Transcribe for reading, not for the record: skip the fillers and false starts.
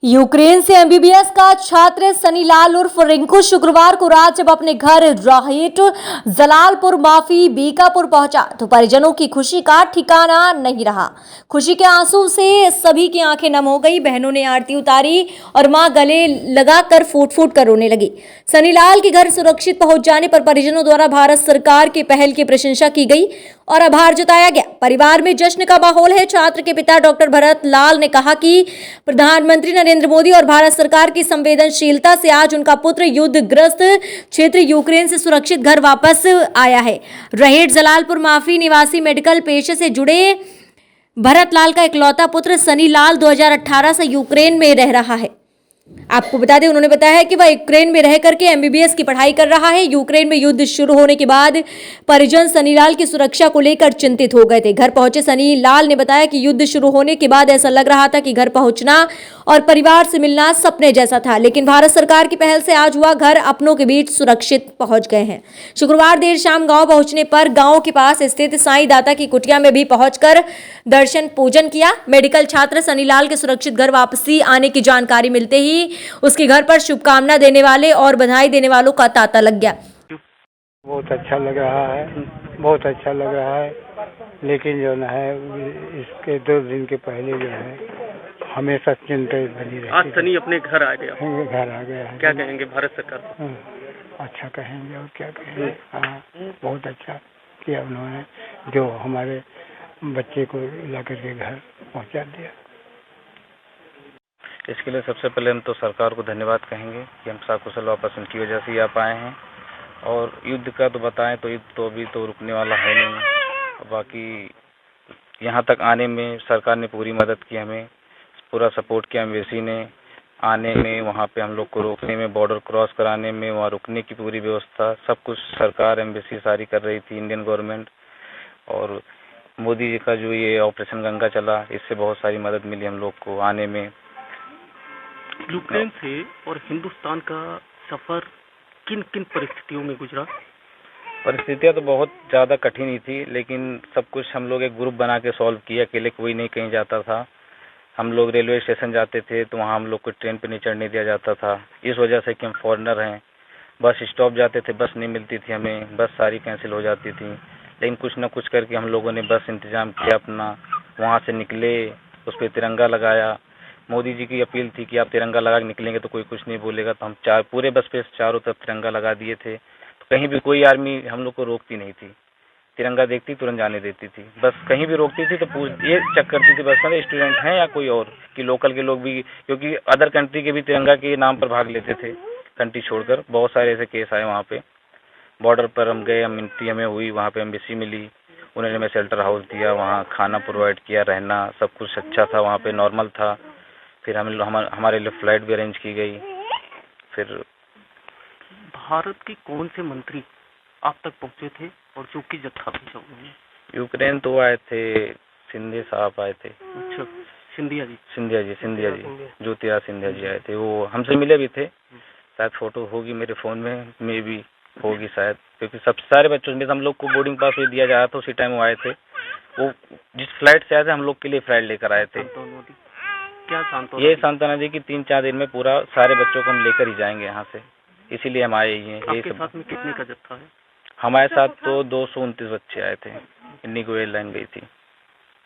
Ukraine से MBBS का छात्र सनीलाल उर्फ रिंकू शुक्रवार को रात जब अपने घर राहेट जलालपुर माफी बीकापुर पहुंचा तो परिजनों की खुशी का ठिकाना नहीं रहा। खुशी के आंसू से सभी की आंखें नम हो गई। बहनों ने आरती उतारी और मां गले लगाकर फूट फूट कर रोने लगी। सनीलाल के घर सुरक्षित पहुंच जाने पर परिजनों द्वारा भारत सरकार की पहल की प्रशंसा की गई और आभार जताया गया। परिवार में जश्न का माहौल है। छात्र के पिता डॉक्टर भरत लाल ने कहा कि प्रधानमंत्री नरेंद्र मोदी और भारत सरकार की संवेदनशीलता से आज उनका पुत्र युद्धग्रस्त क्षेत्र यूक्रेन से सुरक्षित घर वापस आया है। रहेट जलालपुर माफी निवासी मेडिकल पेशे से जुड़े भरत लाल का इकलौता पुत्र सनी लाल 2018 से यूक्रेन में रह रहा है। आपको बता दें, उन्होंने बताया है कि वह यूक्रेन में रह करके एमबीबीएस की पढ़ाई कर रहा है। यूक्रेन में युद्ध शुरू होने के बाद परिजन सनीलाल की सुरक्षा को लेकर चिंतित हो गए थे। घर पहुंचे सनीलाल ने बताया कि युद्ध शुरू होने के बाद ऐसा लग रहा था कि घर पहुंचना और परिवार से मिलना सपने जैसा था, लेकिन भारत सरकार की पहल से आज वह घर अपनों के बीच सुरक्षित पहुंच गए हैं। शुक्रवार देर शाम गांव पहुंचने पर गांव के पास स्थित साईं दाता की कुटिया में भी पहुंचकर दर्शन पूजन किया। मेडिकल छात्र सनीलाल के सुरक्षित घर वापसी आने की जानकारी मिलते ही उसके घर पर शुभकामना देने वाले और बधाई देने वालों का तांता लग गया। बहुत अच्छा लग रहा है, बहुत अच्छा लग रहा है। लेकिन जो है इसके 2 दिन के पहले जो है हमेशा चिंता बनी रहती है। आज सनी अपने घर आ गया। घर आ गया है। क्या कहेंगे भारत सरकार को? अच्छा कहेंगे और क्या कहेंगे। हाँ, बहुत अच्छा किया उन्होंने जो हमारे बच्चे को ला करके घर पहुंचा दिया। इसके लिए सबसे पहले हम तो सरकार को धन्यवाद कहेंगे कि हम सकुशल वापस उनकी वजह से ही आ पाए हैं। और युद्ध का तो बताएं तो युद्ध तो अभी तो रुकने वाला है नहीं। बाकी यहाँ तक आने में सरकार ने पूरी मदद की, हमें पूरा सपोर्ट किया। एम्बेसी ने आने में, वहाँ पे हम लोग को रोकने में, बॉर्डर क्रॉस कराने में, वहाँ रुकने की पूरी व्यवस्था सब कुछ सरकार एम्बेसी सारी कर रही थी, इंडियन गवर्नमेंट। और मोदी जी का जो ये ऑपरेशन गंगा चला, इससे बहुत सारी मदद मिली हम लोग को आने में। यूक्रेन से और हिंदुस्तान का सफर किन किन परिस्थितियों में गुजरा? परिस्थितियाँ तो बहुत ज़्यादा कठिन ही थी, लेकिन सब कुछ हम लोग एक ग्रुप बना के सॉल्व किया। अकेले कोई नहीं कहीं जाता था। हम लोग रेलवे स्टेशन जाते थे तो वहाँ हम लोग को ट्रेन पे नहीं चढ़ने दिया जाता था, इस वजह से कि हम फॉरेनर हैं। बस स्टॉप जाते थे, बस नहीं मिलती थी हमें, बस सारी कैंसिल हो जाती थी। लेकिन कुछ ना कुछ करके हम लोगों ने बस इंतज़ाम किया अपना, वहाँ से निकले, उस पर तिरंगा लगाया। मोदी जी की अपील थी कि आप तिरंगा लगा के निकलेंगे तो कोई कुछ नहीं बोलेगा, तो हम पूरे बस पे चारों तरफ तिरंगा लगा दिए थे। तो कहीं भी कोई आर्मी हम लोग को रोकती नहीं थी, तिरंगा देखती तुरंत जाने देती थी। बस कहीं भी रोकती थी तो ये चेक करती थी बस में स्टूडेंट हैं या कोई और, कि लोकल के लोग भी, क्योंकि अदर कंट्री के भी तिरंगा के नाम पर भाग लेते थे कंट्री छोड़कर। बहुत सारे ऐसे केस आए वहाँ पे। बॉर्डर पर हम गए, मिनती हमें हुई, वहाँ पे एम्बेसी मिली, उन्होंने हमें शेल्टर हाउस दिया, वहाँ खाना प्रोवाइड किया, रहना सब कुछ अच्छा था, वहाँ पे नॉर्मल था। फिर हमारे लिए फ्लाइट भी अरेंज की गई। फिर भारत के कौन से मंत्री आप तक पहुंचे थे और जो कि जत्था भेजा उन्होंने? यूक्रेन तो आए थे, सिंधिया साहब आए थे। अच्छा, सिंधिया जी, ज्योतिराज सिंधिया जी आए थे। वो हमसे मिले भी थे, शायद फोटो होगी मेरे फ़ोन में भी होगी शायद, क्योंकि सब सारे बच्चों में हम लोग को बोर्डिंग पास भी दिया जा रहा था उसी टाइम वो आए थे। वो जिस फ्लाइट से आए थे हम लोग के लिए फ्लाइट लेकर आए थे। क्या सांत्वना? ये सांत्वना दी कि 3-4 दिन में पूरा सारे बच्चों को हम लेकर ही जाएंगे यहाँ से, इसीलिए हम आए ही हैं। आपके साथ में कितने का जत्था है? हमारे साथ तो 229 बच्चे आए थे, इन्हीं को एयरलाइन गई थी।